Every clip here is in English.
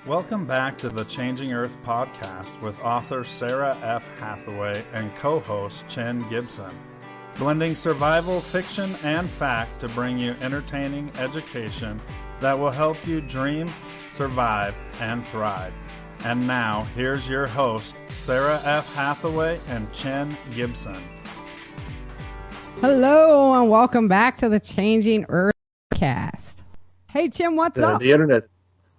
Welcome back to the Changing Earth podcast with author Sarah F. Hathaway and co-host Chen Gibson, blending survival fiction and fact to bring you entertaining education that will help you dream, survive, and thrive. And now, here's your host, Sarah F. Hathaway and Chen Gibson. Hello, and welcome back to the Changing Earth cast. Hey, Chen, what's up?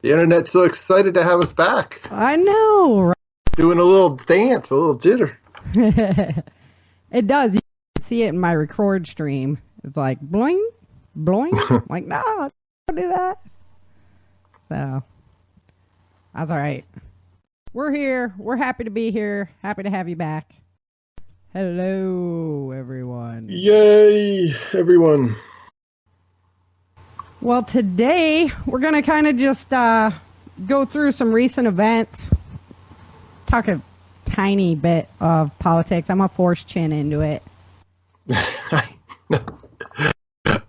The internet's so excited to have us back. I know, right? Doing a little dance, a little jitter. It does. You can see it in my record stream. It's like, bloing, bloing. Like, no, don't do that. So, that's all right. We're here. We're happy to be here. Happy to have you back. Hello, everyone. Yay, everyone. Well, today we're going to kind of just go through some recent events, talk a tiny bit of politics. I'm going to force Chin into it.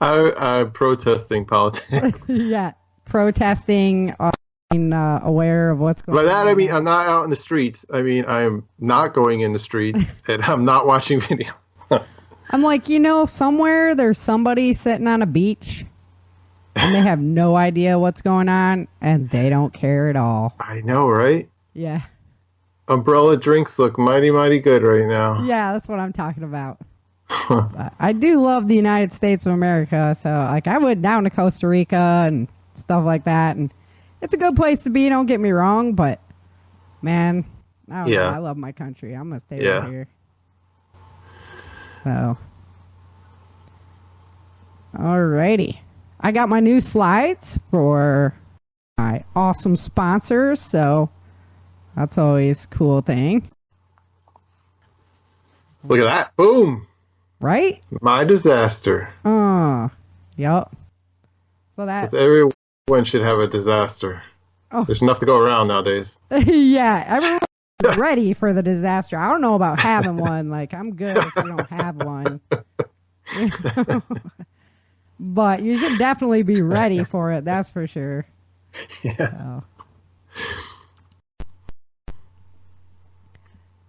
I'm protesting politics. Yeah, protesting, aware of what's going on. By that, I mean, I'm not out in the streets. I mean, I'm not going in the streets, and I'm not watching video. I'm like, somewhere there's somebody sitting on a beach, and they have no idea what's going on, and they don't care at all. I know, right? Yeah. Umbrella drinks look mighty, mighty good right now. Yeah, that's what I'm talking about. I do love the United States of America, so I went down to Costa Rica and stuff like that, and it's a good place to be, don't get me wrong, but man, I don't know, I love my country. I'm going to stay right here. So, alrighty. I got my new slides for my awesome sponsors, so that's always a cool thing. Look at that. Boom. Right? My disaster. Yep. So that everyone should have a disaster. Oh. There's enough to go around nowadays. Yeah, everyone's ready for the disaster. I don't know about having one. Like, I'm good if I don't have one. But you should definitely be ready for it, that's for sure. Yeah.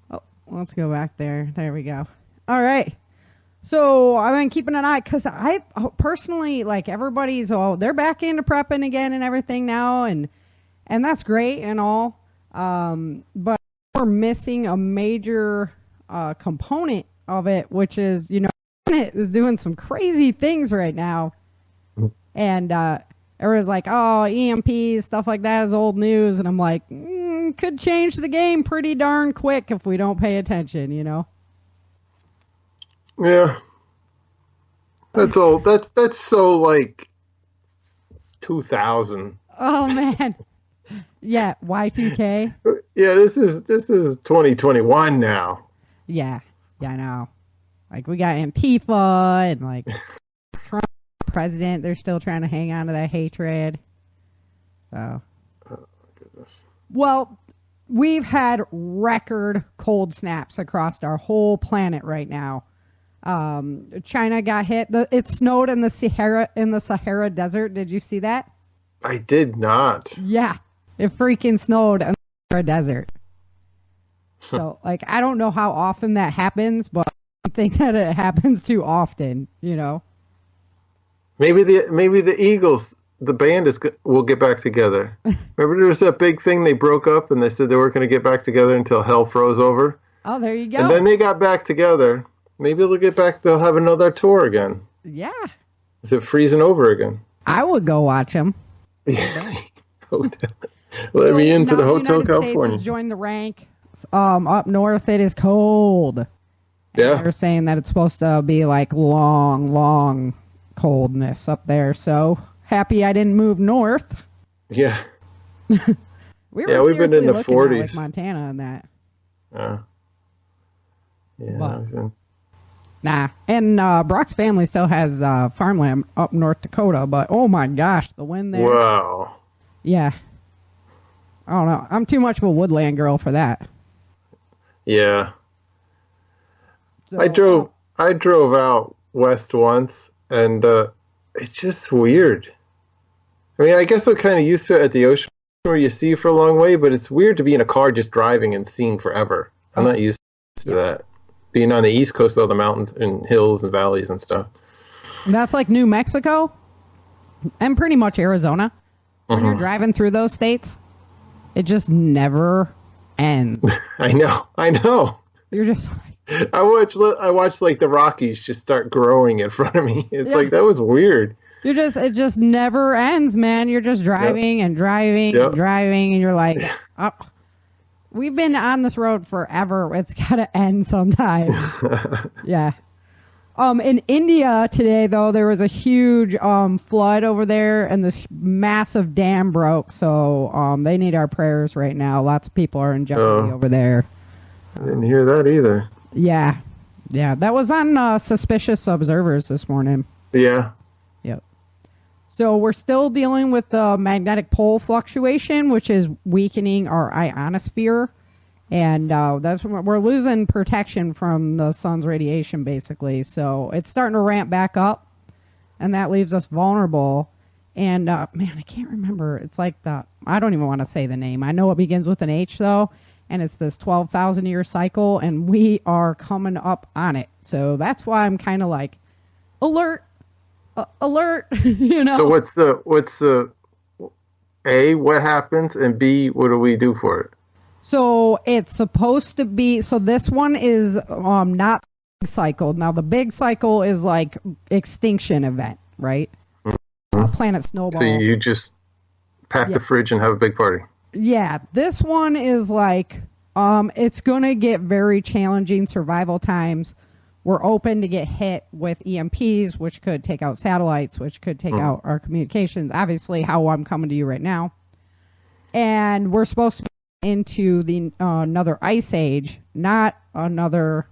Oh, let's go back there. There we go. All right. So I've been keeping an eye because I personally, like, everybody's they're back into prepping again and everything now, and that's great and all. But we're missing a major component of it, which is, it is doing some crazy things right now. And everyone's like, oh, EMPs, stuff like that is old news. And I'm like, could change the game pretty darn quick if we don't pay attention, Yeah. That's old. That's so like 2000. Oh man. Yeah, Y2K. Yeah, this is 2021 now. Yeah, I know. Like, we got Antifa and like Trump president. They're still trying to hang on to that hatred. So, oh, goodness. Well, we've had record cold snaps across our whole planet right now. China got hit. It snowed in the Sahara Desert. Did you see that? I did not. Yeah, it freaking snowed in the Sahara Desert. So, like, I don't know how often that happens, but I think that it happens too often. Maybe the Eagles, the band will get back together. Remember, there was that big thing, they broke up and they said they weren't going to get back together until hell froze over. Oh, there you go. And then they got back together. Maybe they'll have another tour again. Yeah. Is it freezing over again? I would go watch them. Yeah. Let me into the Hotel California. Join the rank. Up north, it is cold. Yeah. They're saying that it's supposed to be like long coldness up there. So happy I didn't move north. Yeah. We've been in the 40s. Like Montana and that. Yeah. Nah. And Brock's family still has farmland up North Dakota, but oh my gosh, the wind there. Wow. Yeah. I don't know. I'm too much of a woodland girl for that. Yeah. So, I drove out west once, and it's just weird. I mean, I guess I'm kind of used to it at the ocean where you see for a long way, but it's weird to be in a car just driving and seeing forever. I'm not used to that. Being on the East Coast, all the mountains and hills and valleys and stuff. That's like New Mexico and pretty much Arizona. When you're driving through those states, it just never ends. I know. You're just like, I watched like the Rockies just start growing in front of me. It's like, that was weird. it just never ends, man. You're just driving and driving and driving, and you're like, oh, we've been on this road forever. It's gotta end sometime. Yeah. In India today, though, there was a huge flood over there, and this massive dam broke. So they need our prayers right now. Lots of people are in jeopardy over there. I didn't hear that either. Yeah. That was on Suspicious Observers this morning. Yeah. Yep. So we're still dealing with the magnetic pole fluctuation, which is weakening our ionosphere. And that's when we're losing protection from the sun's radiation, basically. So it's starting to ramp back up, and that leaves us vulnerable. And, man, I can't remember. It's like I don't even want to say the name. I know it begins with an H, though, and it's this 12,000-year cycle, and we are coming up on it. So that's why I'm kind of like, alert, you know? So what's the A, what happens, and B, what do we do for it? So it's supposed to be, so this one is not cycled. Now the big cycle is like extinction event, right? Planet Snowball. So you just pack the fridge and have a big party. Yeah, this one is like, it's going to get very challenging survival times. We're open to get hit with EMPs, which could take out satellites, which could take out our communications. Obviously, how I'm coming to you right now. And we're supposed to be into the another ice age, not global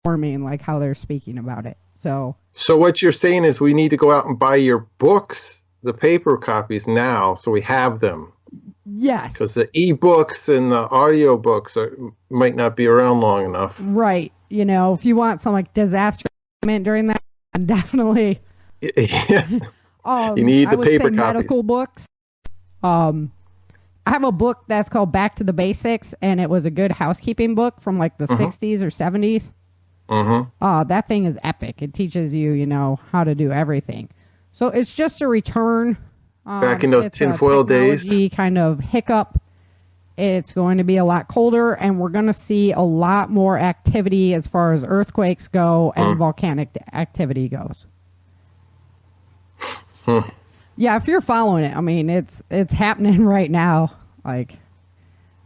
warming like how they're speaking about it. So what you're saying is we need to go out and buy your books, the paper copies now, so we have them. Yes. Because the e-books and the audio books might not be around long enough. Right. You know, if you want some like disaster during that, definitely. Yeah. You need the paper copies. Medical books. I have a book that's called Back to the Basics, and it was a good housekeeping book from like the 60s or 70s. That thing is epic. It teaches you, you know, how to do everything. So it's just a return. Back in those tinfoil days. Kind of hiccup. It's going to be a lot colder, and we're going to see a lot more activity as far as earthquakes go and volcanic activity goes. Yeah, if you're following it, I mean, it's happening right now. Like,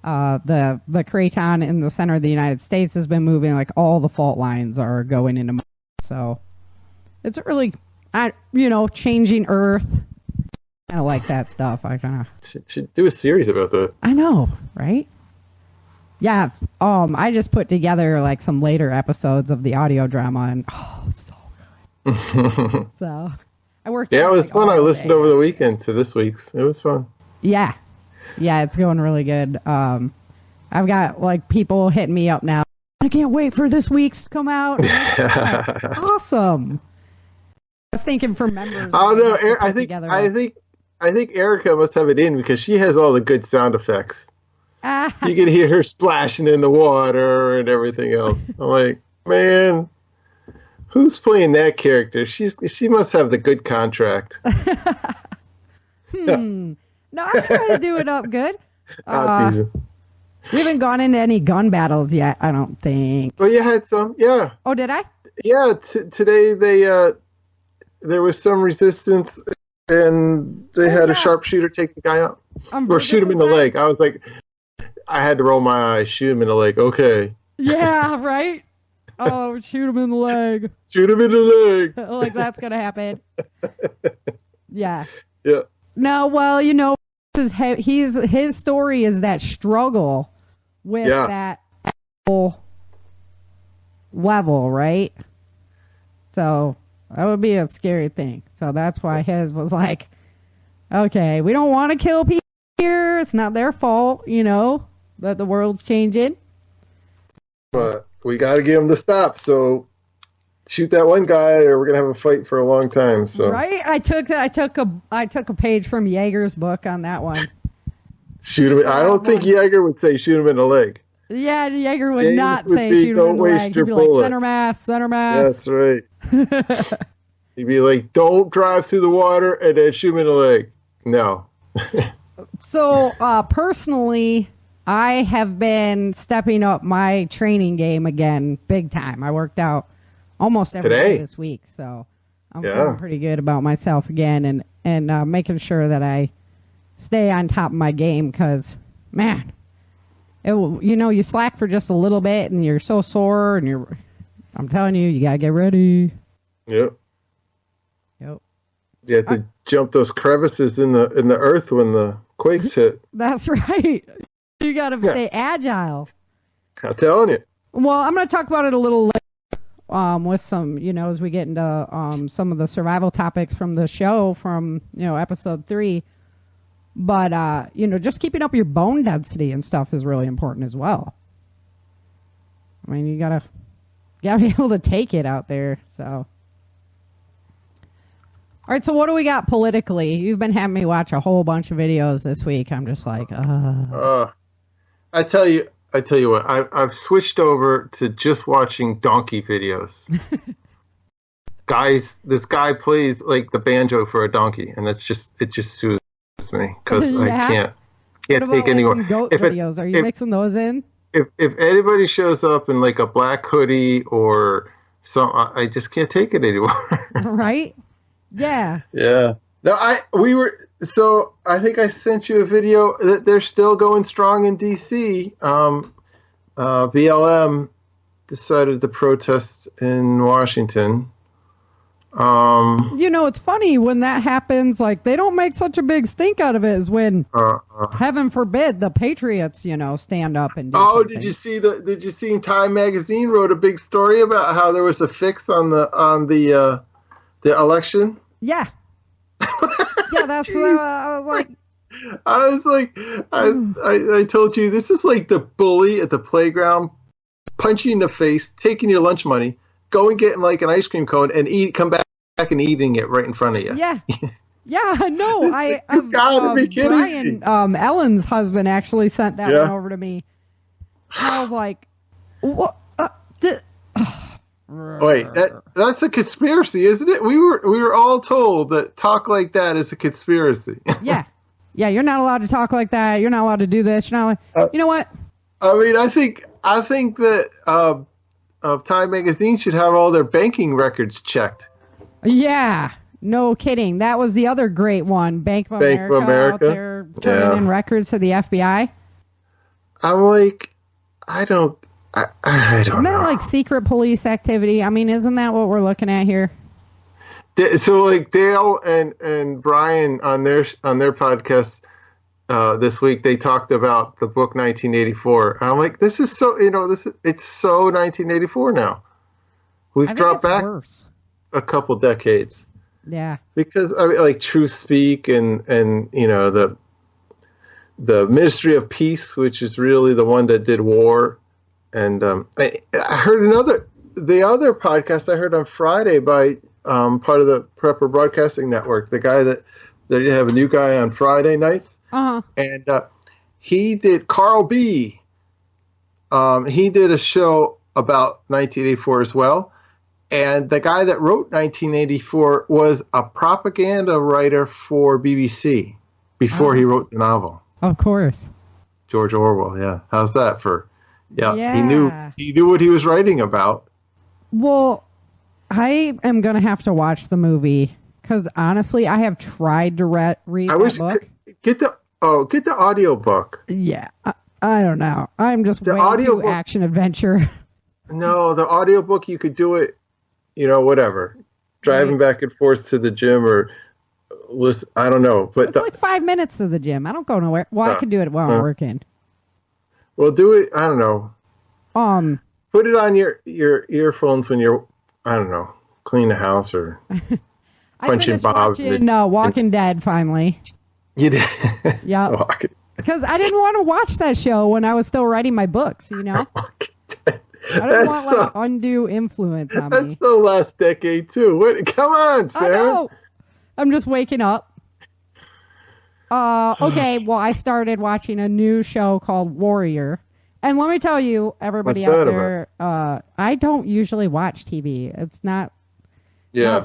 the craton in the center of the United States has been moving. Like, all the fault lines are going into. So, it's really, changing Earth. Kind of like that stuff. I kind of should do a series about that. I know, right? Yeah. I just put together like some later episodes of the audio drama, and it's so good. So. I worked. Yeah, it was fun. I listened over the weekend to this week's. It was fun. Yeah, it's going really good. I've got like people hitting me up now. I can't wait for this week's to come out. Yes, awesome. I was thinking for members. Oh no, I think Erica must have it in because she has all the good sound effects. You can hear her splashing in the water and everything else. I'm like, man. Who's playing that character? She must have the good contract. No, I try to do it up good. We haven't gone into any gun battles yet, I don't think. Well, you had some, yeah. Oh, did I? Yeah, today there was some resistance, and they had a sharpshooter take the guy out. Or shoot him in the leg. I was like, I had to roll my eyes, shoot him in the leg, okay. Yeah, right? Oh, shoot him in the leg. Shoot him in the leg. Like that's going to happen. Yeah. Yeah. No, well, his story is that struggle with that level, right? So that would be a scary thing. So that's why his was like, okay, we don't want to kill people here. It's not their fault, that the world's changing. But we got to get him to stop. So shoot that one guy, or we're gonna have a fight for a long time. So right, I took a page from Yeager's book on that one. Shoot him. I don't think Yeager would say shoot him in the leg. Yeah, Yeager would not say shoot him in the leg. He'd be like, center mass, center mass. That's right. He'd be like, don't drive through the water and then shoot him in the leg. No. So, personally, I have been stepping up my training game again, big time. I worked out almost every day this week, so I'm feeling pretty good about myself again, and making sure that I stay on top of my game, because, man, you slack for just a little bit, and you're so sore, and I'm telling you, you gotta get ready. Yep. You have to jump those crevices in the earth when the quakes hit. That's right. You got to stay agile. I'm telling you. Well, I'm going to talk about it a little later with some, as we get into some of the survival topics from the show from, episode 3. But, just keeping up your bone density and stuff is really important as well. I mean, you got to be able to take it out there, so... All right, so what do we got politically? You've been having me watch a whole bunch of videos this week. I'm just like, I tell you what. I've switched over to just watching donkey videos. Guys, this guy plays like the banjo for a donkey, and it just soothes me because I can't take any more. Goat videos? Are you mixing those in? If anybody shows up in like a black hoodie or something, I just can't take it anymore. Right. Yeah. Yeah. No, I think I sent you a video that they're still going strong in DC. BLM decided to protest in Washington. It's funny when that happens, like they don't make such a big stink out of it as when heaven forbid the Patriots, stand up and do something. Did you see Time Magazine wrote a big story about how there was a fix on the election? Yeah. Yeah, that's what I was like. I told you, this is like the bully at the playground punching you in the face, taking your lunch money, going getting like an ice cream cone and come back and eating it right in front of you. Yeah. Yeah, no, you gotta be kidding me. Ellen's husband actually sent that one over to me. And I was like, what? Wait, that's a conspiracy, isn't it? We were all told that talk like that is a conspiracy. Yeah, you're not allowed to talk like that. You're not allowed to do this. You're not allowed, you know what? I mean, I think that Time Magazine should have all their banking records checked. Yeah, no kidding. That was the other great one. Bank of America. Out there turning in records to the FBI. I'm like, I don't know. Isn't that like secret police activity? I mean, isn't that what we're looking at here? So like Dale and Brian on their podcast this week, they talked about the book 1984. And I'm like, this is so, it's so 1984 now. We've dropped back a couple decades. Yeah. Because I mean, like True Speak and the Ministry of Peace, which is really the one that did war. And I heard the other podcast I heard on Friday by part of the Prepper Broadcasting Network, the guy that they have a new guy on Friday nights. Uh-huh. And he did, Carl B. He did a show about 1984 as well. And the guy that wrote 1984 was a propaganda writer for BBC before he wrote the novel. Of course. George Orwell, yeah. How's that for... Yeah, he knew what he was writing about. Well, I am going to have to watch the movie because honestly, I have tried to read that book. Get the audio book. Yeah, I don't know. I'm just way too action adventure. No, the audio book, you could do it, whatever. Driving back and forth to the gym or listen, I don't know. But it's like 5 minutes to the gym. I don't go nowhere. Well, I can do it while I'm working. Well, do it. I don't know. Put it on your earphones when you're, I don't know, clean the house or punching Bob. Walking Dead finally. You did. Yeah. Because I didn't want to watch that show when I was still writing my books. I didn't want undue influence on me. That's the last decade too. Come on, Sarah. I know. I'm just waking up. Okay, well, I started watching a new show called Warrior. And let me tell you, everybody out there, I don't usually watch TV. It's not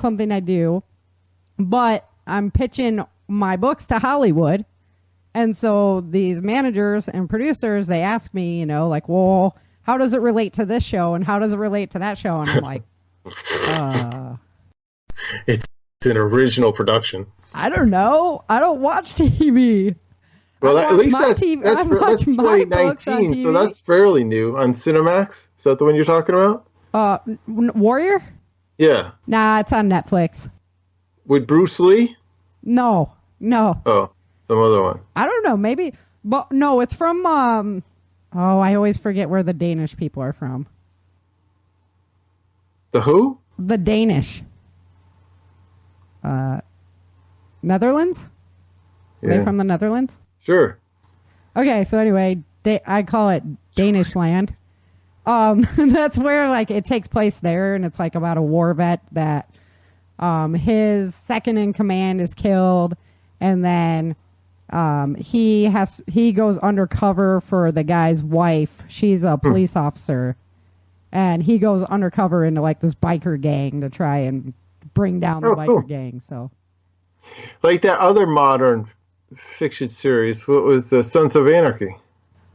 something I do. But I'm pitching my books to Hollywood. And so these managers and producers, they ask me, like, well, how does it relate to this show? And how does it relate to that show? And I'm like, It's an original production. I don't know. I don't watch TV. Well, at least that's 2019, so that's fairly new on Cinemax. Is that the one you're talking about? Warrior? Yeah. Nah, it's on Netflix. With Bruce Lee? No. Oh, some other one. I don't know. Maybe, but no, it's from. I always forget where the Danish people are from. The who? The Danish. Netherlands? Yeah. Are they from the Netherlands? Sure. Okay, so anyway, I call it Danish land. That's where like it takes place there, and it's like about a war vet that his second in command is killed, and then he goes undercover for the guy's wife. She's a police officer, and he goes undercover into like this biker gang to try and bring down the biker gang. So, like that other modern fiction series, what was the Sons of Anarchy?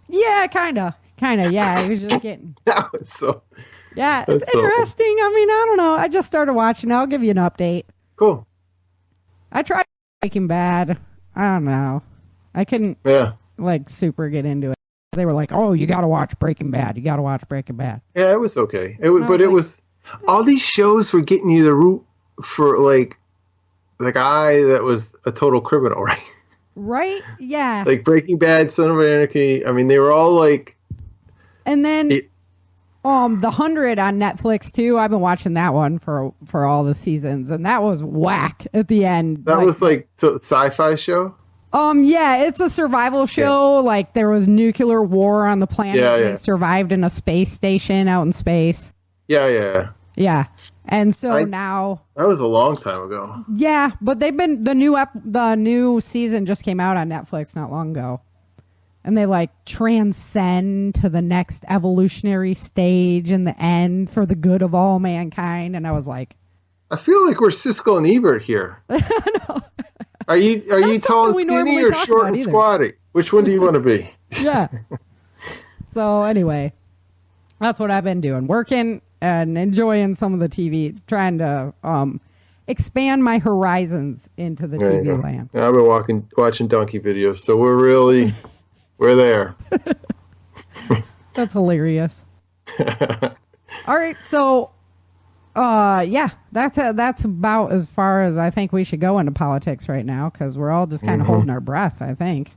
Yeah, kind of. Yeah, he was just getting. That was so. Yeah, it's interesting. I mean, I don't know. I just started watching. I'll give you an update. Cool. I tried Breaking Bad. I don't know. I couldn't. Like super get into it. They were like, "Oh, you got to watch Breaking Bad. You got to watch Breaking Bad." Yeah, it was okay. It was all these shows were getting you the root for like the guy that was a total criminal, right? Right? Yeah. Like Breaking Bad, Son of Anarchy. I mean, they were all like. And then, The 100 on Netflix too. I've been watching that one for all the seasons, and that was whack at the end. That was like sci-fi show. Yeah, it's a survival show. Yeah. Like there was nuclear war on the planet. Yeah. They survived in a space station out in space. Yeah. And so now that was a long time ago. Yeah, but they've been the new season just came out on Netflix not long ago. And they like transcend to the next evolutionary stage in the end for the good of all mankind. And I was like, I feel like we're Siskel and Ebert here. No. Are you tall and skinny or short and squatty? Which one do you want to be? Yeah. So anyway, that's what I've been doing. Working and enjoying some of the TV, trying to expand my horizons into the TV land. Yeah, I've been watching donkey videos, so we're there. That's hilarious. All right, so that's about as far as I think we should go into politics right now, because we're all just kind of holding our breath, I think.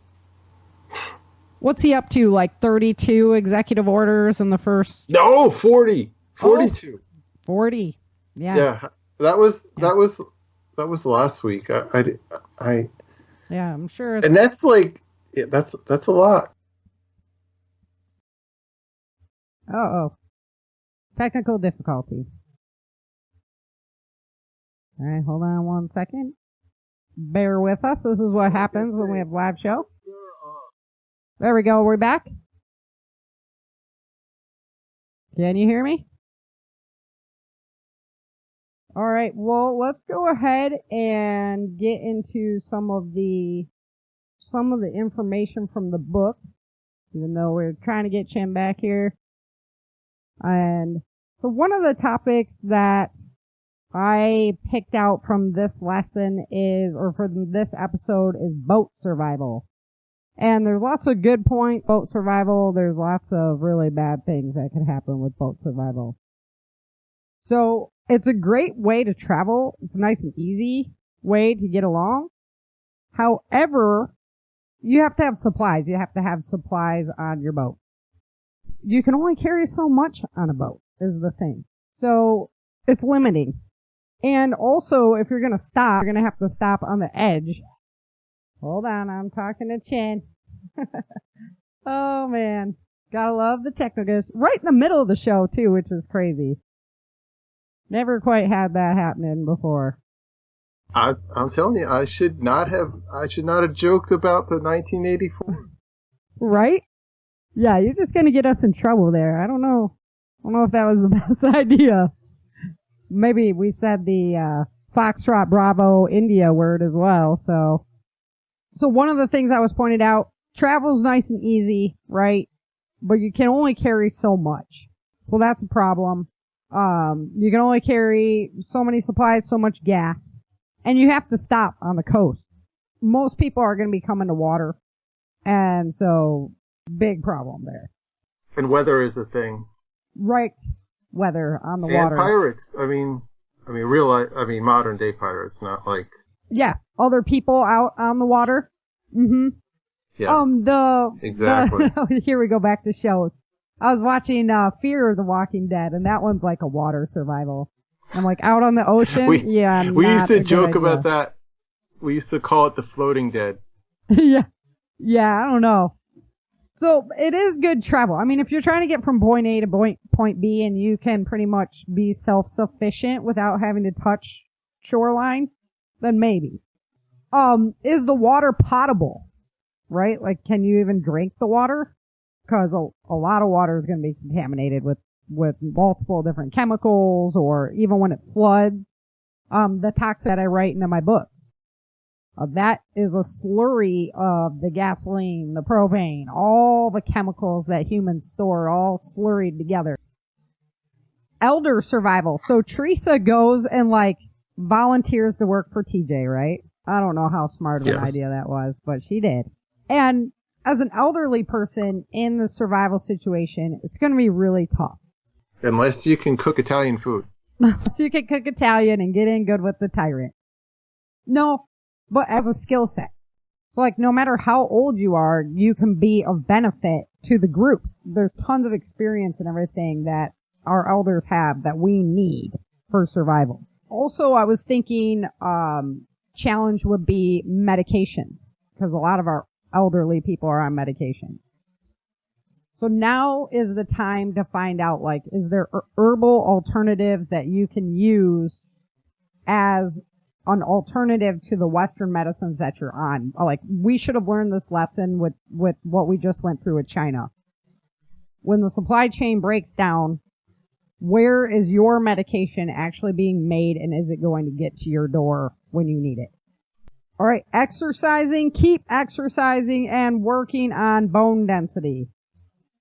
What's he up to? Like 32 executive orders in the first? No, 40. 42. 40. Yeah. Yeah. That was last week. I yeah, I'm sure. And that's like that's a lot. Technical difficulty. All right, hold on 1 second. Bear with us. This is what happens when we have live show. There we go. We're back. Can you hear me? All right. Well, let's go ahead and get into some of the information from the book, even though we're trying to get Chin back here. And so one of the topics that I picked out from this lesson from this episode is boat survival. And there's lots of good points, boat survival. There's lots of really bad things that could happen with boat survival. So it's a great way to travel. It's a nice and easy way to get along. However, you have to have supplies. You have to have supplies on your boat. You can only carry so much on a boat is the thing. So it's limiting. And also, if you're going to stop, you're going to have to stop on the edge. Hold on, I'm talking to Chin. Oh, man. Gotta love the technicals. Right in the middle of the show, too, which is crazy. Never quite had that happening before. I'm telling you, I should not have joked about the 1984. Right? Yeah, you're just gonna get us in trouble there. I don't know if that was the best idea. Maybe we said the Foxtrot Bravo India word as well. So one of the things I was pointed out, travel's nice and easy, right? But you can only carry so much. So that's a problem. You can only carry so many supplies, so much gas. And you have to stop on the coast. Most people are going to be coming to water. And so, big problem there. And weather is a thing. Right. Weather on the and water. And pirates. I mean, modern day pirates, not like... Yeah. Other people out on the water. Mm-hmm. Yeah. Exactly. Here we go back to shows. I was watching Fear of the Walking Dead, and that one's like a water survival. I'm like, out on the ocean? We used to joke about that. We used to call it the floating dead. Yeah, I don't know. So, it is good travel. I mean, if you're trying to get from point A to point B and you can pretty much be self-sufficient without having to touch shoreline, then maybe. Is the water potable? Right? Like, can you even drink the water? Because a lot of water is going to be contaminated with multiple different chemicals, or even when it floods, the toxin that I write into my books. That is a slurry of the gasoline, the propane, all the chemicals that humans store, all slurried together. Elder survival. So Teresa goes and volunteers to work for TJ, right? I don't know how smart of an idea that was, but she did. And as an elderly person in the survival situation, it's going to be really tough. Unless you can cook Italian food. Unless you can cook Italian and get in good with the tyrant. No, but as a skill set. So no matter how old you are, you can be of benefit to the groups. There's tons of experience and everything that our elders have that we need for survival. Also, I was thinking, challenge would be medications, because a lot of our elderly people are on medications. So now is the time to find out, is there herbal alternatives that you can use as an alternative to the Western medicines that you're on? We should have learned this lesson with what we just went through with China. When the supply chain breaks down, where is your medication actually being made, and is it going to get to your door when you need it? All right, exercising, keep exercising and working on bone density.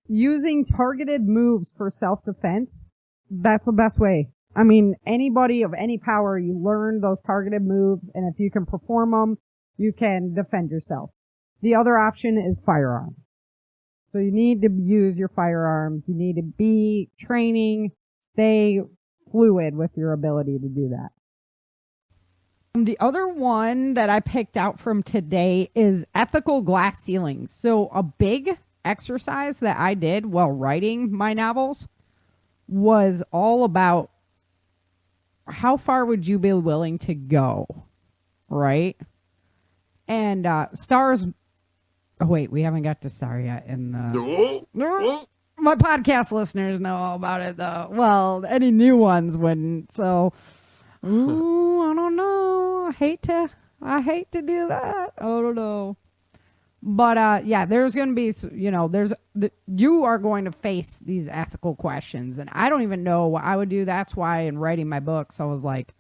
Using targeted moves for self-defense, that's the best way. I mean, anybody of any power, you learn those targeted moves, and if you can perform them, you can defend yourself. The other option is firearms. So you need to use your firearms. You need to be training, stay fluid with your ability to do that. The other one that I picked out from today is ethical glass ceilings. So a big exercise that I did while writing my novels was all about how far would you be willing to go, right? And stars... Oh, wait, we haven't got to Star yet. My podcast listeners know all about it, though. Well, any new ones wouldn't, so... Ooh, I don't know. I hate to do that. I don't know. But, yeah, there's going to be, you are going to face these ethical questions. And I don't even know what I would do. That's why in writing my books, I was like,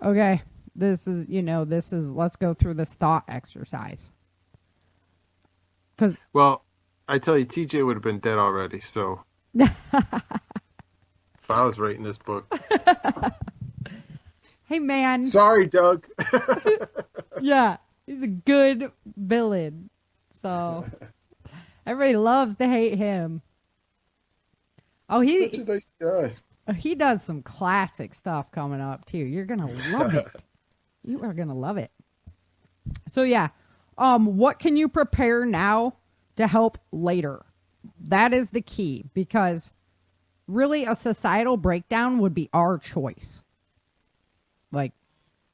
okay, this is, let's go through this thought exercise. Well, I tell you, TJ would have been dead already, so. If I was writing this book. Hey, man. Sorry, Doug. Yeah, he's a good villain. So, everybody loves to hate him. Oh, such a nice guy. He does some classic stuff coming up, too. You're going to love it. You are going to love it. So, yeah. What can you prepare now to help later? That is the key, because really a societal breakdown would be our choice.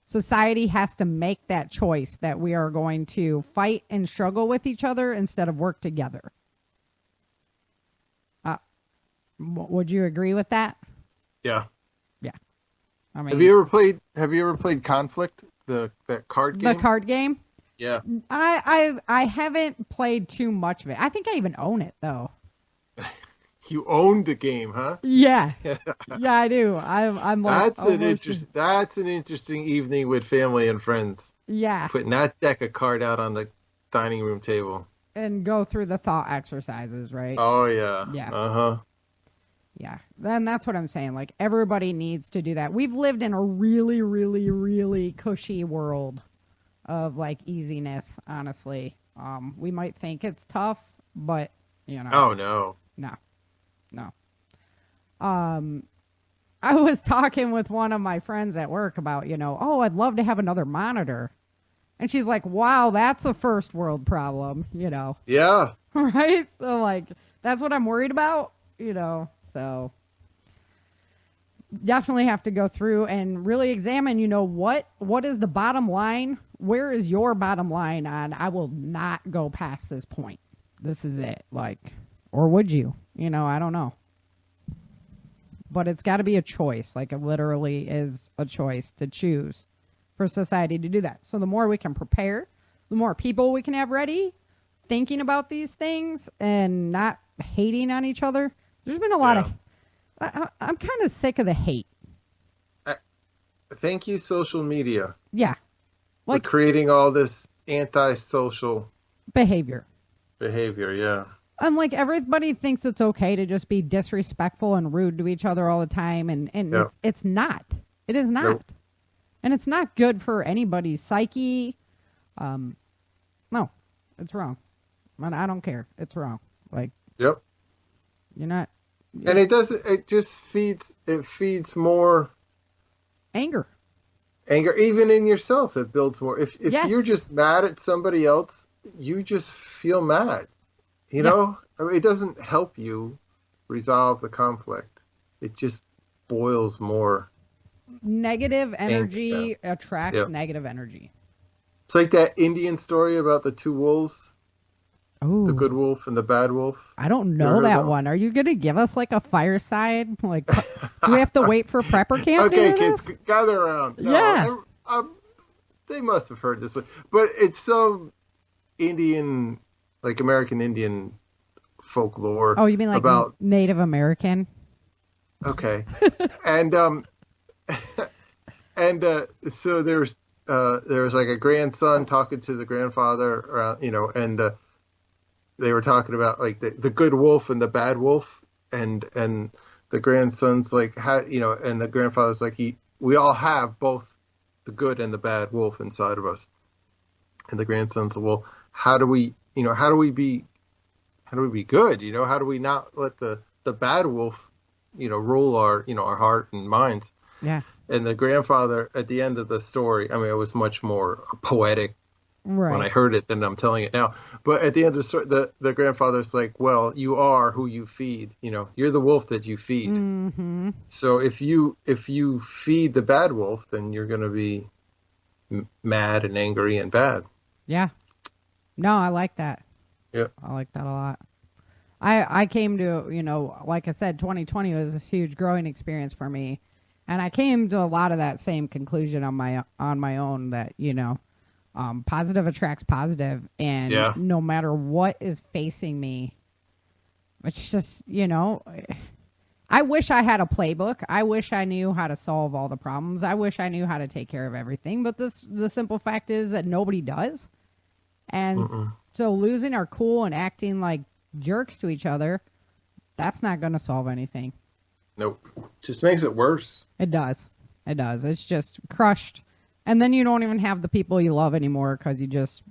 Society has to make that choice that we are going to fight and struggle with each other instead of work together. Would you agree with that? Yeah. Yeah. I mean, have you ever played Conflict that card game? The card game? Yeah. I haven't played too much of it. I think I even own it though. You own the game, huh? Yeah. Yeah, I do. I'm like that's an interesting evening with family and friends. Yeah. Putting that deck of card out on the dining room table. And go through the thought exercises, right? Oh yeah. Yeah. Uh-huh. Yeah. Then that's what I'm saying. Like everybody needs to do that. We've lived in a really, really, really cushy world of like easiness, honestly. We might think it's tough, but you know. Oh no. No. I was talking with one of my friends at work about, I'd love to have another monitor. And she's like, wow, that's a first world problem, Yeah. Right? So like, that's what I'm worried about, so definitely have to go through and really examine, what is the bottom line? Where is your bottom line on, I will not go past this point. This is it. Like, or would you? I don't know. But it's got to be a choice. Like it literally is a choice to choose for society to do that. So the more we can prepare, the more people we can have ready, thinking about these things and not hating on each other. There's been a lot of... I'm kind of sick of the hate. Thank you, social media. Yeah. Like creating all this anti-social behavior, yeah. And like everybody thinks it's okay to just be disrespectful and rude to each other all the time. And yep. It's not. It is not. Nope. And it's not good for anybody's psyche. No, it's wrong. I don't care. It's wrong. Like, yep. You're not. And it just feeds more anger, even in yourself. It builds more. If yes. You're just mad at somebody else, you just feel mad. You know, I mean, it doesn't help you resolve the conflict. It just boils more. Negative energy attracts negative energy. It's like that Indian story about the two wolves. Ooh. The good wolf and the bad wolf. I don't know that one. Are you going to give us like a fireside? Like, do we have to wait for prepper camp? Okay, kids, gather around. No, yeah. They must have heard this one. But it's some Indian, like American Indian folklore. Oh, you mean like about Native American? Okay. And so there was like a grandson talking to the grandfather, and they were talking about like the good wolf and the bad wolf, and the grandson's like, how, and the grandfather's like, we all have both the good and the bad wolf inside of us. And the grandson's like, well, how do we be good? How do we not let the bad wolf, rule our heart and minds? Yeah. And the grandfather at the end of the story, I mean, it was much more poetic when I heard it than I'm telling it now. But at the end of the story, the grandfather's like, well, you are who you feed. You're the wolf that you feed. Mm-hmm. So if you feed the bad wolf, then you're going to be mad and angry and bad. Yeah. No, I like that. Yeah. I like that a lot. I came to, like I said, 2020 was a huge growing experience for me. And I came to a lot of that same conclusion on my own that, positive attracts positive, and no matter what is facing me, it's just, I wish I had a playbook. I wish I knew how to solve all the problems. I wish I knew how to take care of everything. But the simple fact is that nobody does. And so losing our cool and acting like jerks to each other, that's not going to solve anything. Nope. Just makes it worse. It does. It's just crushed. And then you don't even have the people you love anymore because you just,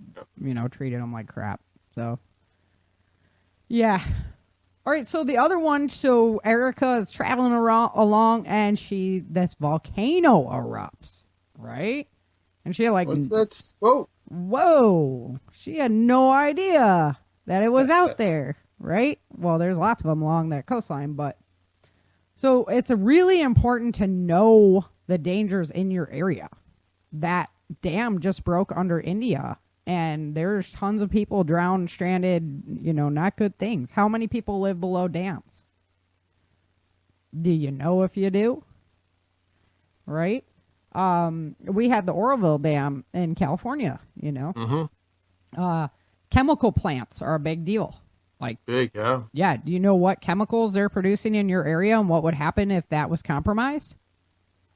treated them like crap. So, yeah. All right. So the other one, Erica is traveling along and this volcano erupts, right? And she like... What's that? Whoa. She had no idea that it was out there, right? Well, there's lots of them along that coastline, but... So it's really important to know the dangers in your area. That dam just broke under India, and there's tons of people drowned, stranded, not good things. How many people live below dams? Do you know if you do? Right? We had the Oroville Dam in California, you know. Mm-hmm. Chemical plants are a big deal. Like big, yeah. Yeah. Do you know what chemicals they're producing in your area and what would happen if that was compromised?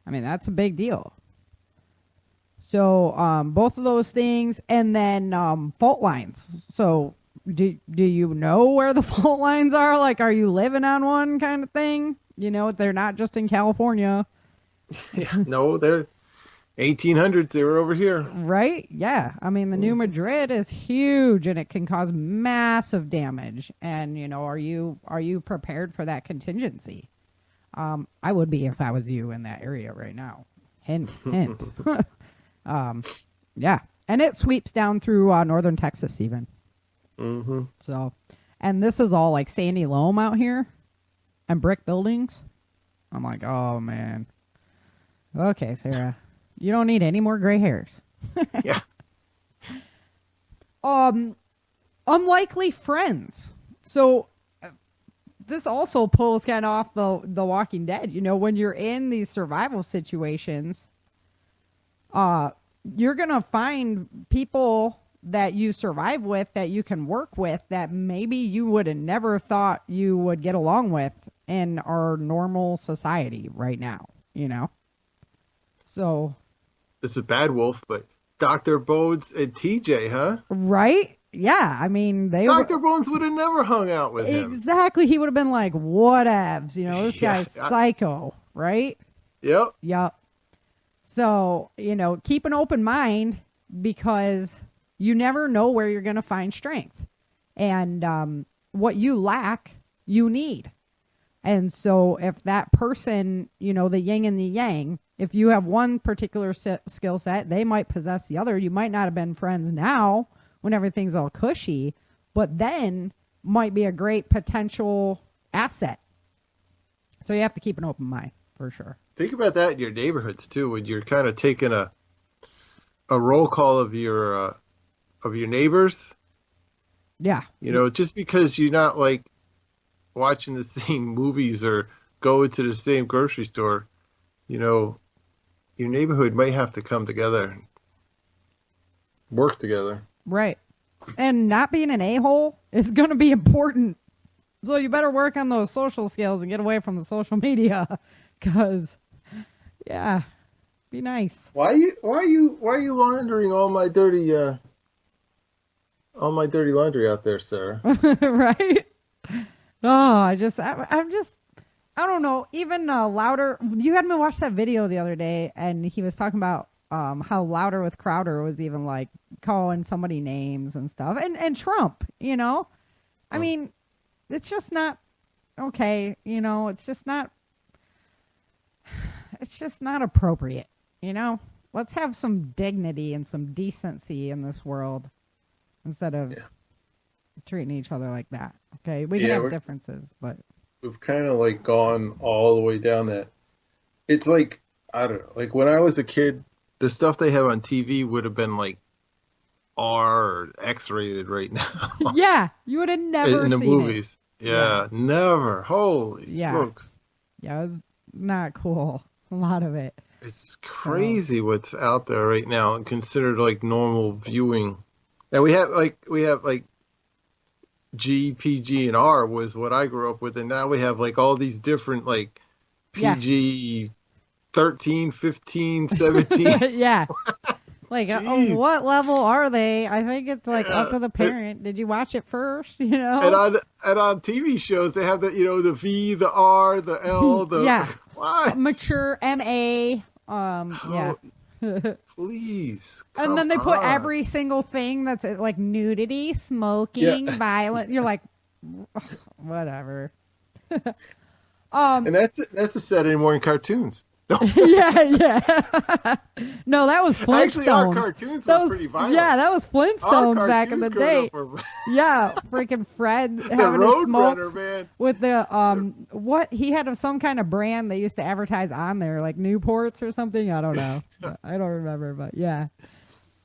I mean, that's a big deal. So both of those things, and then fault lines. So do you know where the fault lines are? Like, are you living on one kind of thing? You know, they're not just in California. Yeah, no, they're 1800s. They were over here. Right? Yeah. I mean, the New Madrid is huge, and it can cause massive damage. And, you know, are you prepared for that contingency? I would be if I was you in that area right now. Hint, hint. Yeah. And it sweeps down through northern Texas even. Mm-hmm. So, and this is all like sandy loam out here and brick buildings. I'm like, oh, man. Okay, Sarah. You don't need any more gray hairs. Yeah. Unlikely friends. So this also pulls kind of off the Walking Dead. You know, when you're in these survival situations, you're going to find people that you survive with, that you can work with, that maybe you would have never thought you would get along with in our normal society right now, you know? So this is Bad Wolf, but Dr. Bones and TJ, huh? Right? Yeah. I mean, Dr. Bones would have never hung out with him. Exactly. He would have been like, whatevs, you know, this guy's psycho, right? Yep. Yep. So, you know, keep an open mind, because you never know where you're going to find strength. And what you lack, you need. And so if that person, you know, the yin and the yang, if you have one particular skill set, they might possess the other. You might not have been friends now when everything's all cushy, but then might be a great potential asset. So you have to keep an open mind, for sure. Think about that in your neighborhoods too, when you're kind of taking a roll call of your neighbors. Yeah. You know, just because you're not like watching the same movies or going to the same grocery store, you know, your neighborhood might have to come together and work together. Right. And not being an a-hole is going to be important. So you better work on those social skills and get away from the social media, because, yeah, be nice. Why are you laundering all my dirty laundry out there, sir? Right? Oh, I'm just, I don't know. Even Louder, you had me watch that video the other day, and he was talking about how Louder with Crowder was even like calling somebody names and stuff, and Trump, you know, I mean, it's just not okay, you know, it's just not appropriate, you know. Let's have some dignity and some decency in this world instead of treating each other like that. Okay, we can have differences, but we've kind of like gone all the way down that. It's like, I don't know, like when I was a kid, the stuff they have on TV would have been like R or X rated right now. Yeah, you would have never in the seen movies. It. Yeah, never. Holy smokes. Yeah, it was not cool. A lot of it. It's crazy what's out there right now and considered like normal viewing. And we have like G, PG, and R was what I grew up with, and now we have like all these different like PG 13, 15, 17. Yeah. Like, what level are they? I think it's like up to the parent. Did you watch it first? You know? And on TV shows, they have the, you know, the V, the R, the L, the what? Mature MA. Yeah. Please. And then they put every single thing that's like nudity, smoking, violent. You're like, whatever. And that's a set anymore in cartoons. No. Yeah. No, that was Flintstones. Actually, our cartoons were pretty violent. Yeah, that was Flintstones back in the day. Yeah, freaking Fred having a smoke with the what he had some kind of brand they used to advertise on there, like Newports or something. I don't know. I don't remember, but yeah.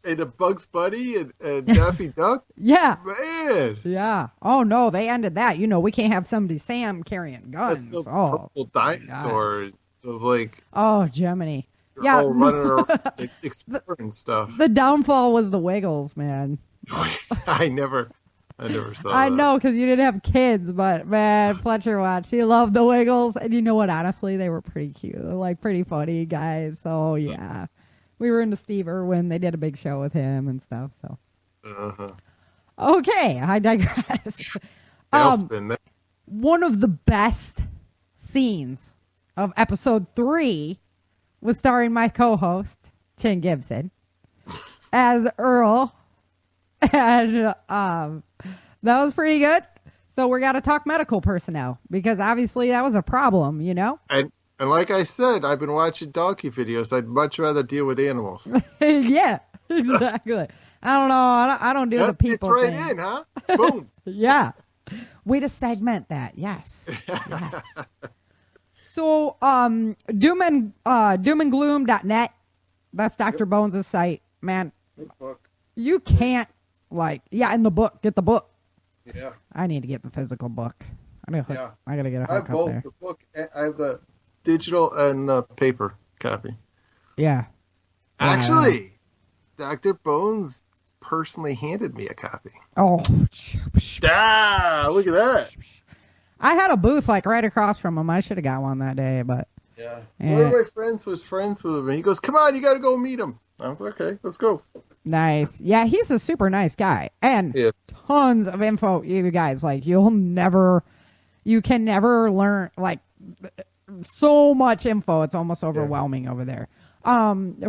And the Bugs Bunny and Daffy Duck. Yeah. Man. Yeah. Oh no, they ended that. You know, we can't have somebody Sam carrying guns. That's purple dinosaur. Of like, oh, Gemini. Yeah, running around exploring stuff. The downfall was the Wiggles, man. I never saw that. I know, because you didn't have kids, but man, Fletcher watched. He loved the Wiggles, and you know what? Honestly, they were pretty cute, like pretty funny guys. So yeah, we were into Steve Irwin. They did a big show with him and stuff. So okay, I digress. One of the best scenes of episode 3 was starring my co-host Chin Gibson as Earl. And that was pretty good. So we got to talk medical personnel because obviously that was a problem, you know? And like I said, I've been watching donkey videos. I'd much rather deal with animals. Yeah, exactly. I don't know. I don't do the people It's right thing. in, huh? Boom. Yeah. Way to segment that. Yes. Yes. So doomandgloom.net. That's Dr. Bones' site. Man, you can't. In the book. Get the book. Yeah. I need to get the physical book. I gotta get a hook I have both up there. the book. I have the digital and the paper copy. Yeah. Actually, Dr. Bones personally handed me a copy. Oh. Look at that. I had a booth right across from him. I should have got one that day, but. Yeah. One of my friends was friends with him, and he goes, "Come on, you got to go meet him." I was like, "Okay, let's go." Nice. Yeah, he's a super nice guy. And tons of info, you guys. You can never learn, so much info. It's almost overwhelming over there.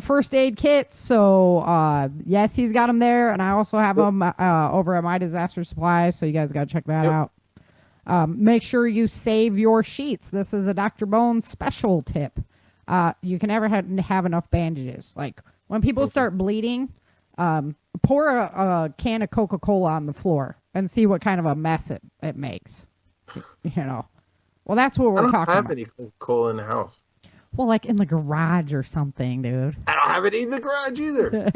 First aid kits. So, yes, he's got them there. And I also have them over at My Disaster Supply. So you guys got to check that out. Make sure you save your sheets. This is a Dr. Bones special tip. You can never have enough bandages. When people start bleeding, pour a can of Coca-Cola on the floor and see what kind of a mess it makes. Well, that's what we're talking about. I don't have any Coca-Cola in the house. Well, in the garage or something, dude. I don't have it in the garage either.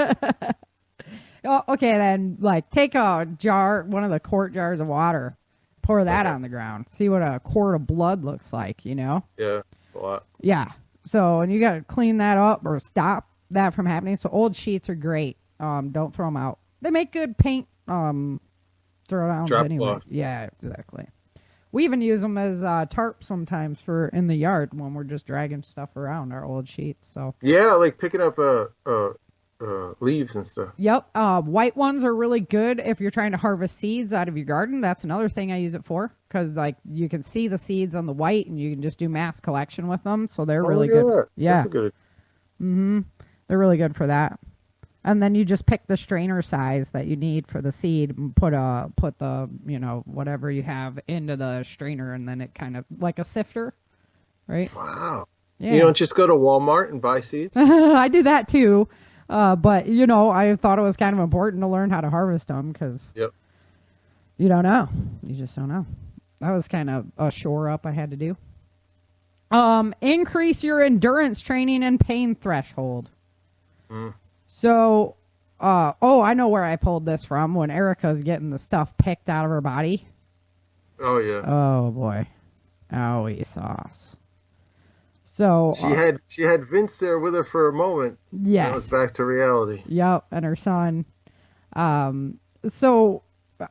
Okay, then, take a jar, one of the quart jars of water, pour that on the ground. See what a quart of blood looks like, Yeah, a lot. Yeah. So, and you got to clean that up or stop that from happening. So old sheets are great. Don't throw them out. They make good paint throw-downs anyway. Cloth. Yeah, exactly. We even use them as tarps sometimes for in the yard when we're just dragging stuff around, our old sheets. So yeah, picking up leaves and stuff. Yep. White ones are really good if you're trying to harvest seeds out of your garden. That's another thing I use it for because you can see the seeds on the white and you can just do mass collection with them. So they're really good. Yeah. That's good. Mm-hmm. They're really good for that. And then you just pick the strainer size that you need for the seed and put the, whatever you have into the strainer and then it kind of like a sifter, right? Wow. Yeah. You don't just go to Walmart and buy seeds? I do that too. But, I thought it was kind of important to learn how to harvest them because you don't know. You just don't know. That was kind of a shore up I had to do. Increase your endurance training and pain threshold. So, I know where I pulled this from when Erica's getting the stuff picked out of her body. Oh, yeah. Oh, boy. Owie sauce. So she had Vince there with her for a moment. Yes. That was back to reality. Yep, and her son. So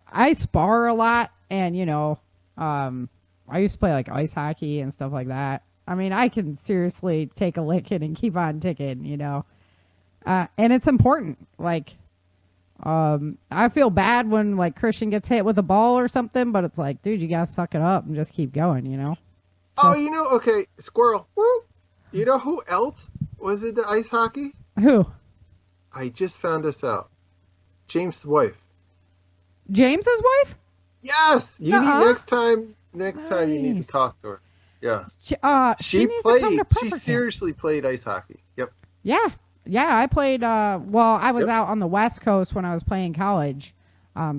I spar a lot, and I used to play ice hockey and stuff like that. I mean, I can seriously take a licking and keep on ticking, and it's important. I feel bad when Christian gets hit with a ball or something, but it's dude, you gotta suck it up and just keep going, Oh, okay, Squirrel. Woo. You know who else was in the ice hockey? Who? I just found this out. James' wife. James's wife? Yes. You need next time you need to talk to her. Yeah. She played. She seriously played ice hockey. Yep. Yeah. Yeah, I played. I was out on the West Coast when I was playing college.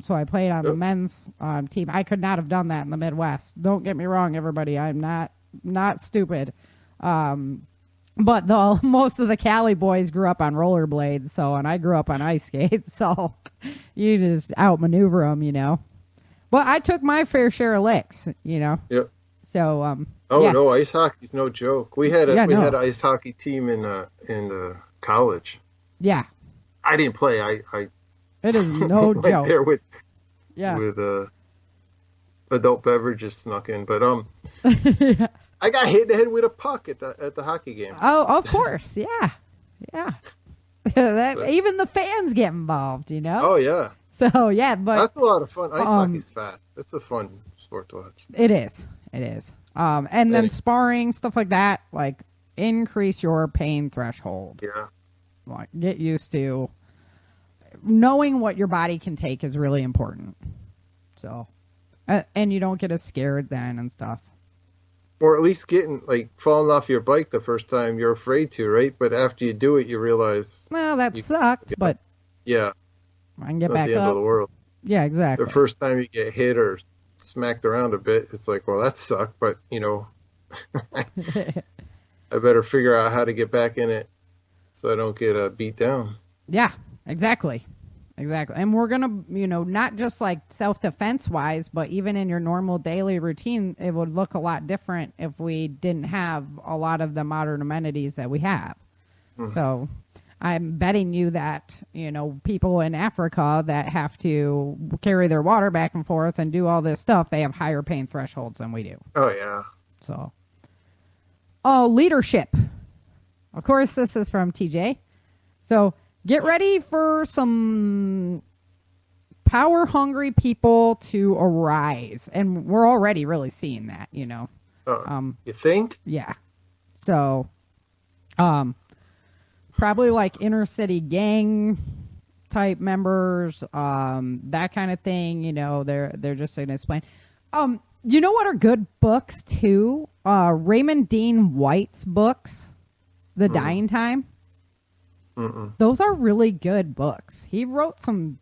So I played on the men's team. I could not have done that in the Midwest. Don't get me wrong, everybody. I'm not stupid. But most of the Cali boys grew up on rollerblades, and I grew up on ice skates. So you just outmaneuver them, But I took my fair share of licks, Yep. So Oh yeah. No, ice hockey's no joke. We had had an ice hockey team in college. Yeah. I didn't play. It is no joke. There with adult beverages snuck in, but yeah. I got hit in the head with a puck at the hockey game. Oh, of course, yeah. Even the fans get involved, you know. Oh yeah. So yeah, but that's a lot of fun. Ice hockey's fast. It's a fun sport to watch. It is. And then sparring, stuff like that, like increase your pain threshold. Yeah. Like get used to knowing what your body can take is really important. So, and you don't get as scared then and stuff. Or at least falling off your bike the first time you're afraid to, right? But after you do it, you realize. Well, that sucked, but. Yeah. I can get back up. Not the end of the world. Yeah, exactly. The first time you get hit or smacked around a bit, it's like, well, that sucked, but I better figure out how to get back in it so I don't get beat down. Yeah, exactly. And we're going to, not just like self-defense wise, but even in your normal daily routine, it would look a lot different if we didn't have a lot of the modern amenities that we have. Mm-hmm. So I'm betting you that, people in Africa that have to carry their water back and forth and do all this stuff, they have higher pain thresholds than we do. Oh, yeah. So, leadership. Of course, this is from TJ. So, get ready for some power-hungry people to arise. And we're already really seeing that, you think? Yeah. So, probably like inner city gang type members, that kind of thing. They're just going to explain. You know what are good books too? Raymond Dean White's books, The Dying Time. Mm-mm. Those are really good books. He wrote some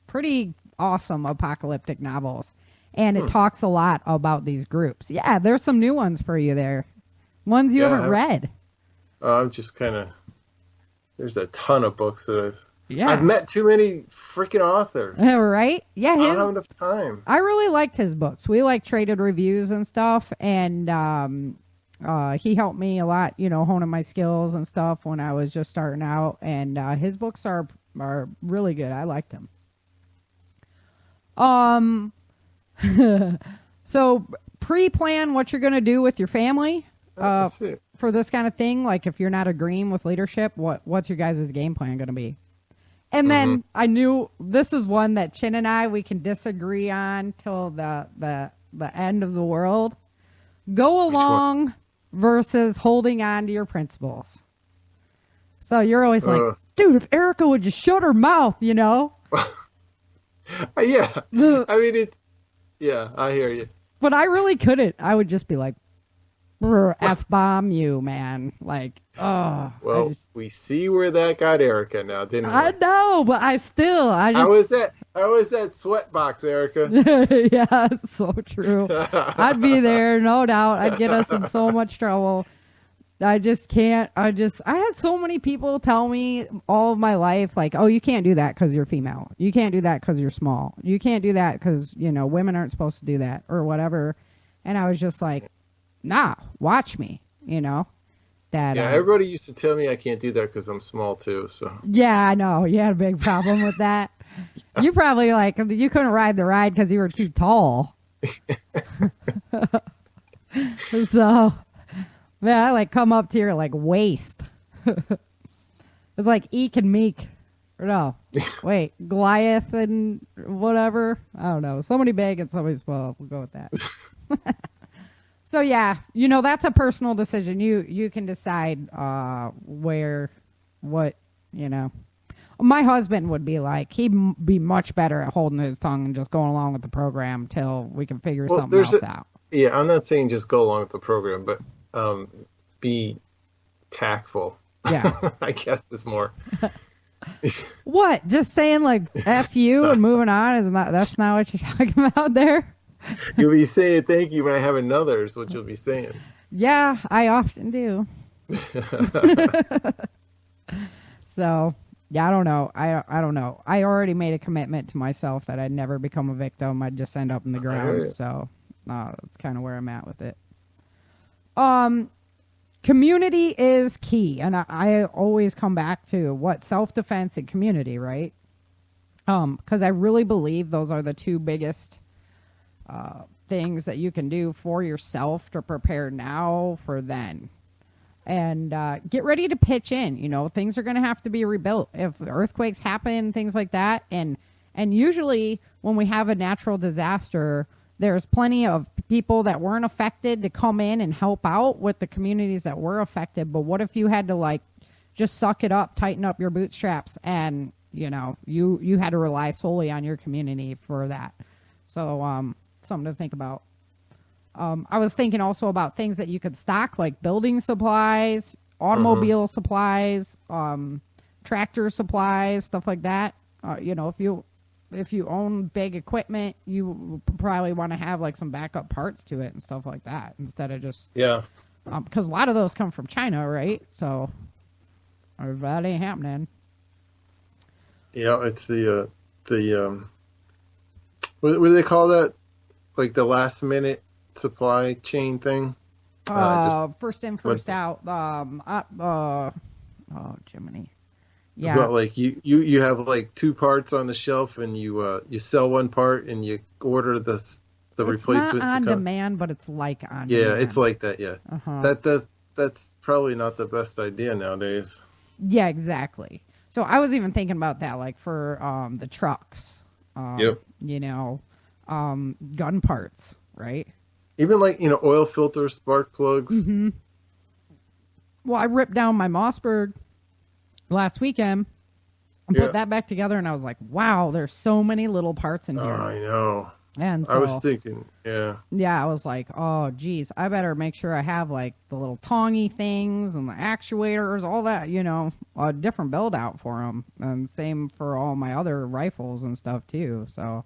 pretty awesome apocalyptic novels, and it talks a lot about these groups. Yeah, there's some new ones for you there. Ones you haven't read. I'm just kind of... There's a ton of books that I've met too many freaking authors. Right? Yeah, I don't have enough time. I really liked his books. We traded reviews and stuff, and he helped me a lot, honing my skills and stuff when I was just starting out. And his books are really good. I liked them. So pre-plan what you're going to do with your family. For this kind of thing, like if you're not agreeing with leadership, what's your guys' game plan going to be? And then I knew this is one that Chin and we can disagree on till the end of the world. Go along versus holding on to your principles. So you're always like, dude, if Erica would just shut her mouth, Yeah. I mean, I hear you. But I really couldn't. I would just be like, F-bomb you, man. Like, oh. Well, we see where that got Erica now, didn't we? I know, but I just... How was that sweat box, Erica? Yeah, it's so true. I'd be there, no doubt. I'd get us in so much trouble. I just can't. I had so many people tell me all of my life, like, oh, you can't do that because you're female. You can't do that because you're small. You can't do that because, women aren't supposed to do that or whatever. And I was just like, nah, watch me, that. Yeah, everybody used to tell me I can't do that because I'm small too. So. Yeah, I know. You had a big problem with that. Yeah. You probably you couldn't ride the ride because you were too tall. So, man, I come up to your waist. It's like Eek and Meek. Or no, wait, Goliath and whatever. I don't know. Somebody big and somebody small. We'll go with that. So yeah, that's a personal decision. You can decide what. My husband would be like, he'd be much better at holding his tongue and just going along with the program till we can figure something else out. Yeah, I'm not saying just go along with the program, but be tactful. Yeah, I guess is more. What? Just saying F you and moving on that's not what you're talking about there? You'll be saying thank you by having another is what you'll be saying. Yeah, I often do. So, yeah, I don't know. I don't know. I already made a commitment to myself that I'd never become a victim. I'd just end up in the ground. So, that's kind of where I'm at with it. Community is key, and I always come back to what self-defense and community, right? Because I really believe those are the two biggest things that you can do for yourself to prepare now for then. And get ready to pitch in. You know, things are going to have to be rebuilt if earthquakes happen, things like that. And usually when we have a natural disaster, there's plenty of people that weren't affected to come in and help out with the communities that were affected. But what if you had to like just suck it up, tighten up your bootstraps, and you know, you had to rely solely on your community for that. So something to think about. I was thinking also about things that you could stock, like building supplies, automobile supplies, tractor supplies, stuff like that. You know, if you own big equipment, you probably want to have like some backup parts to it and stuff like that instead of just because a lot of those come from China, right? So that ain't happening. Yeah, it's the what do they call that? Like the last minute supply chain thing. First in, first out. Oh, Jiminy. Yeah. But like you have like two parts on the shelf, and you sell one part, and you order the replacement. It's not on demand, but it's like on demand. Yeah, it's like that. Yeah. That's probably not the best idea nowadays. Yeah, exactly. So I was even thinking about that, like for the trucks. Yep. You know, gun parts, right? Even like, you know, oil filters, spark plugs. Mm-hmm. Well, I ripped down my Mossberg last weekend and put that back together, and I was like, wow, there's so many little parts in here. Oh, I know. And so, I was thinking, yeah, I was like, oh geez, I better make sure I have like the little tongy things and the actuators, all that, you know, a different build out for them, and same for all my other rifles and stuff too. So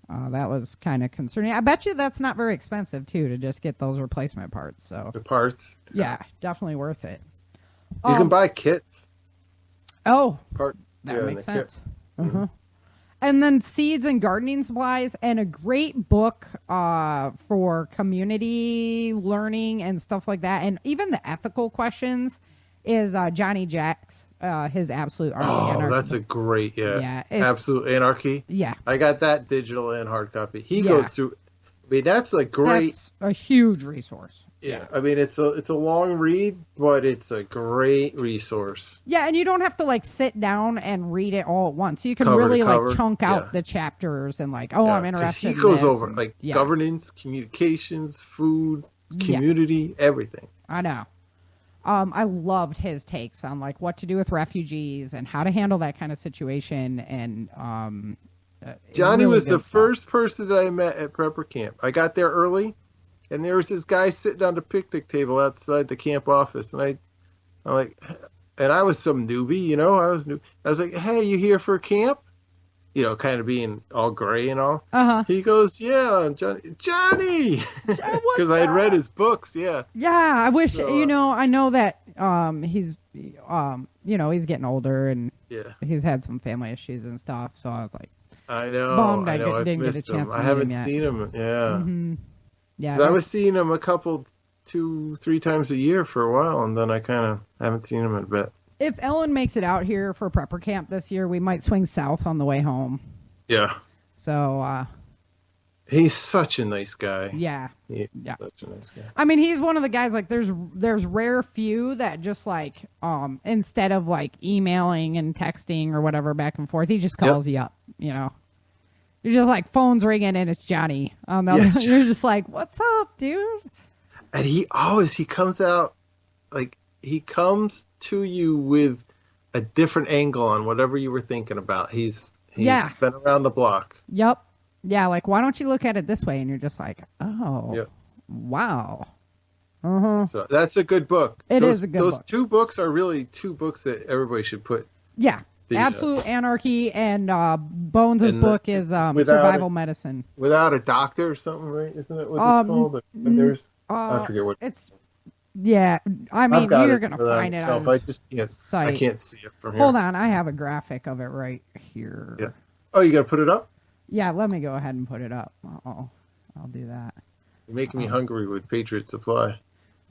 that was kind of concerning. I bet you that's not very expensive too, to just get those replacement parts. So the parts, yeah, definitely worth it. You can buy kits. Oh, Part that makes sense. Mm-hmm. And then seeds and gardening supplies, and a great book for community learning and stuff like that, and even the ethical questions is Johnny Jack's his Absolute Anarchy. Oh, that's a great, Absolute Anarchy. Yeah, I got that digital and hard copy. He goes through. I mean, that's a great, that's a huge resource. Yeah, I mean, it's a long read, but it's a great resource. Yeah, and you don't have to like sit down and read it all at once. You can really like chunk out the chapters and like, I'm interested. He goes over like governance, communications, food, community, everything. I know. I loved his takes on like what to do with refugees and how to handle that kind of situation. And Johnny was the first person that I met at prepper camp. I got there early. And there was this guy sitting on the picnic table outside the camp office, and I was some newbie, you know. I was like, "Hey, you here for camp?" You know, kind of being all gray and all. He goes, "Yeah, Johnny," because I had read his books. Yeah. Yeah, I wish I know that he's he's getting older and he's had some family issues and stuff. So I was like, I know, bummed I didn't get a chance to meet him yet. I haven't seen him. Yeah. Mm-hmm. Yeah, I was seeing him 2-3 times a year for a while, and then I kind of haven't seen him in a bit. If Ellen makes it out here for prepper camp this year, we might swing south on the way home. Yeah. So, he's such a nice guy. Yeah. Such a nice guy. I mean, he's one of the guys, like, there's rare few that just, like, instead of, like, emailing and texting or whatever back and forth, he just calls you up, you know. You're just like, phone's ringing and it's Johnny. You're just like, what's up, dude? And he comes out, like, he comes to you with a different angle on whatever you were thinking about. He's been around the block. Yep. Yeah, like, why don't you look at it this way? And you're just like, oh, wow. So that's a good book. It is a good book. Those two books are really two books that everybody should put. Yeah. Absolute Anarchy and Bones' book is Survival Medicine. Without a Doctor or something, right? Isn't that what it's called? I forget what. It's I mean, you're going to find it on I can't see it from here. Hold on, I have a graphic of it right here. Yeah. Oh, you got to put it up? Yeah, let me go ahead and put it up. I'll do that. You're making me hungry with Patriot Supply.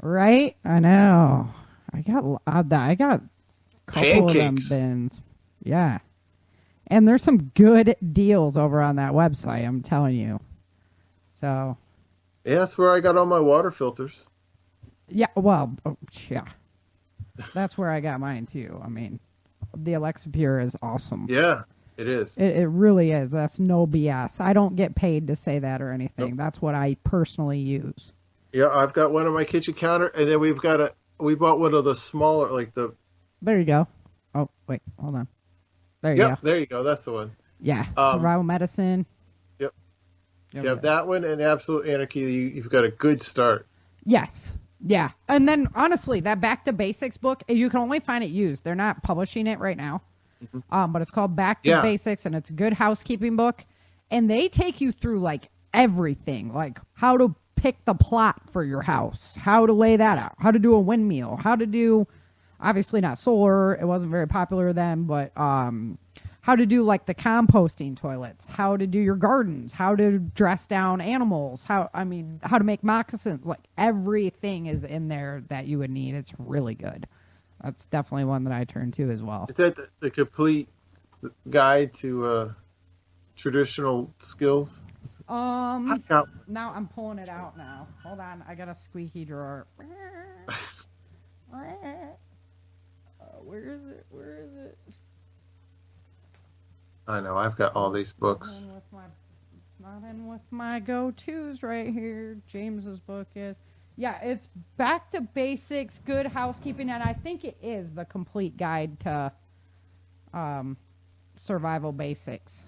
Right? I know. I got a couple Pancakes. of them bins. Yeah. And there's some good deals over on that website, I'm telling you. So. Yeah, that's where I got all my water filters. Yeah, well, yeah. That's where I got mine, too. I mean, the Alexa Pure is awesome. Yeah, it is. It really is. That's no BS. I don't get paid to say that or anything. Nope. That's what I personally use. Yeah, I've got one on my kitchen counter, and then we bought one of the smaller, like the... There you go. Oh, wait, hold on. There you go. There you go. That's the one. Yeah, survival medicine. Yep. You have that one and Absolute Anarchy. You've got a good start. Yes. Yeah. And then, honestly, that Back to Basics book, you can only find it used. They're not publishing it right now. Mm-hmm. But it's called Back to Basics, and it's a good housekeeping book. And they take you through, like, everything. Like, how to pick the plot for your house, how to lay that out, how to do a windmill, how to do, obviously not solar, it wasn't very popular then, but how to do like the composting toilets, how to do your gardens, how to dress down animals, how to make moccasins. Like everything is in there that you would need. It's really good. That's definitely one that I turn to as well. Is that the complete guide to traditional skills? Now I'm pulling it out now. Hold on, I got a squeaky drawer. Where is it? I know, I've got all these books. Not in with my go-tos right here. James's book is. Yeah, it's Back to Basics, Good Housekeeping, and I think it is the complete guide to survival basics.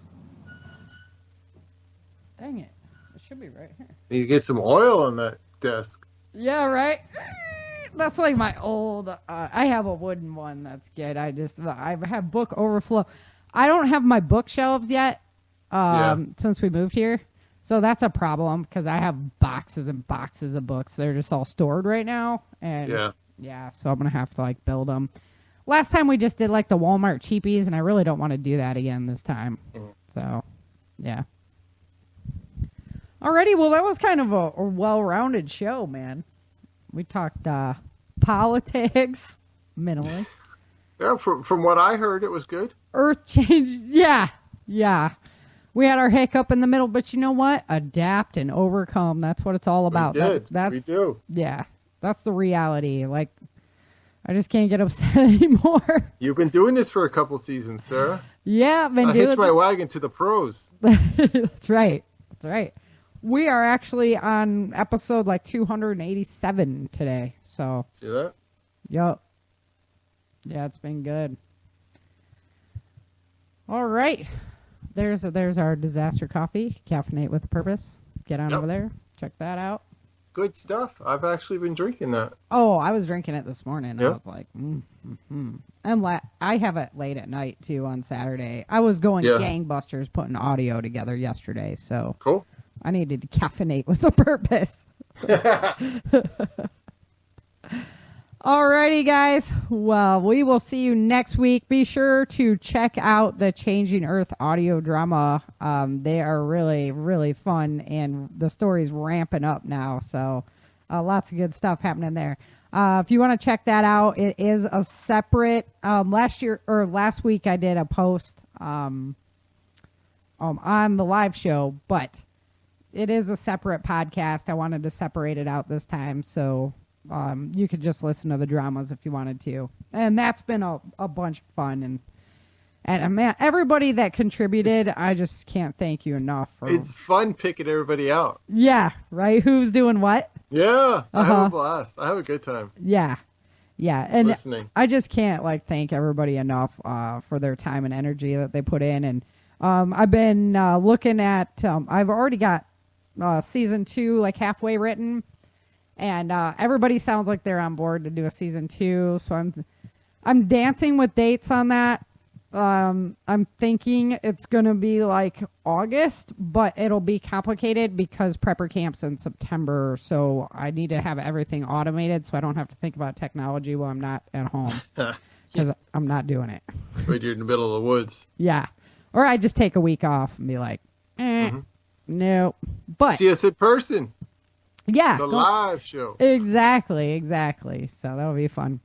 Dang it. It should be right here. You get some oil on that desk. Yeah, right? That's like my old... I have a wooden one that's good. I have book overflow. I don't have my bookshelves yet since we moved here. So that's a problem because I have boxes and boxes of books. They're just all stored right now. And yeah, so I'm going to have to like build them. Last time we just did like the Walmart cheapies, and I really don't want to do that again this time. So, yeah. Alrighty, well, that was kind of a well-rounded show, man. We talked politics, minimally. Yeah, from what I heard, it was good. Earth changes, yeah. We had our hiccup in the middle, but you know what? Adapt and overcome. That's what it's all about. We do. Yeah, that's the reality. Like, I just can't get upset anymore. You've been doing this for a couple seasons, Sarah. Yeah, I've been doing it. I hitched my wagon to the pros. That's right. We are actually on episode like 287 today. So see that? Yep. Yeah, it's been good. All right. There's our disaster coffee. Caffeinate with a purpose. Get on over there. Check that out. Good stuff. I've actually been drinking that. Oh, I was drinking it this morning. Yep. I was like, And I have it late at night too on Saturday. I was going gangbusters putting audio together yesterday. So cool. I needed to caffeinate with a purpose. Alrighty, guys. Well, we will see you next week. Be sure to check out the Changing Earth audio drama. They are really, really fun, and the story's ramping up now. So lots of good stuff happening there. If you want to check that out, it is a separate. Last week I did a post on the live show, but it is a separate podcast. I wanted to separate it out this time, so you could just listen to the dramas if you wanted to. And that's been a bunch of fun. And man, everybody that contributed, I just can't thank you enough. It's fun picking everybody out. Yeah, right? Who's doing what? Yeah, I have a blast. I have a good time. Yeah. And listening. I just can't thank everybody enough for their time and energy that they put in. And I've been looking at, I've already got season 2 halfway written, and everybody sounds like they're on board to do a season 2. So I'm dancing with dates on that. I'm thinking it's gonna be August, but it'll be complicated because prepper camp's in September. So I need to have everything automated so I don't have to think about technology while I'm not at home because I'm not doing it. But you're in the middle of the woods. Yeah, or I just take a week off and be like, no. But see us in person. Yeah. The live show. Exactly. So that'll be fun.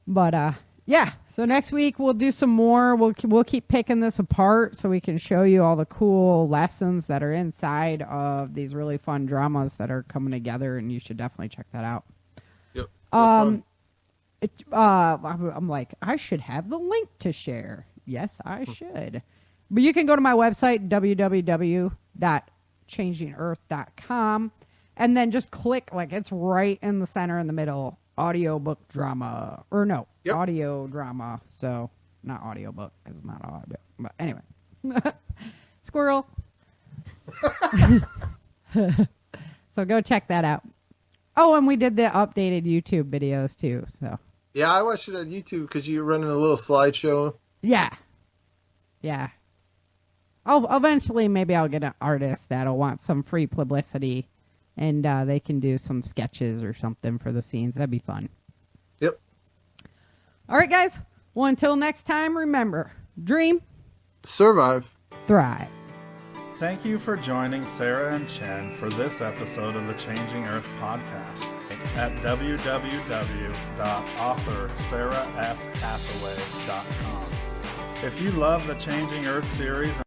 But yeah. So next week we'll do some more. We'll keep picking this apart so we can show you all the cool lessons that are inside of these really fun dramas that are coming together, and you should definitely check that out. Yep. I'm like, I should have the link to share. Yes, I should. But you can go to my website, www.changingearth.com, and then just click, like, it's right in the center in the middle, audiobook drama. Or no, audio drama. So, not audiobook, because it's not audio. But anyway. Squirrel. So go check that out. Oh, and we did the updated YouTube videos, too, so. Yeah, I watched it on YouTube because you're running a little slideshow. Yeah. Eventually, maybe I'll get an artist that'll want some free publicity, and they can do some sketches or something for the scenes. That'd be fun. Yep. All right, guys. Well, until next time, remember, dream, survive, thrive. Thank you for joining Sarah and Chen for this episode of the Changing Earth podcast at www.authorSarahFHathaway.com. If you love the Changing Earth series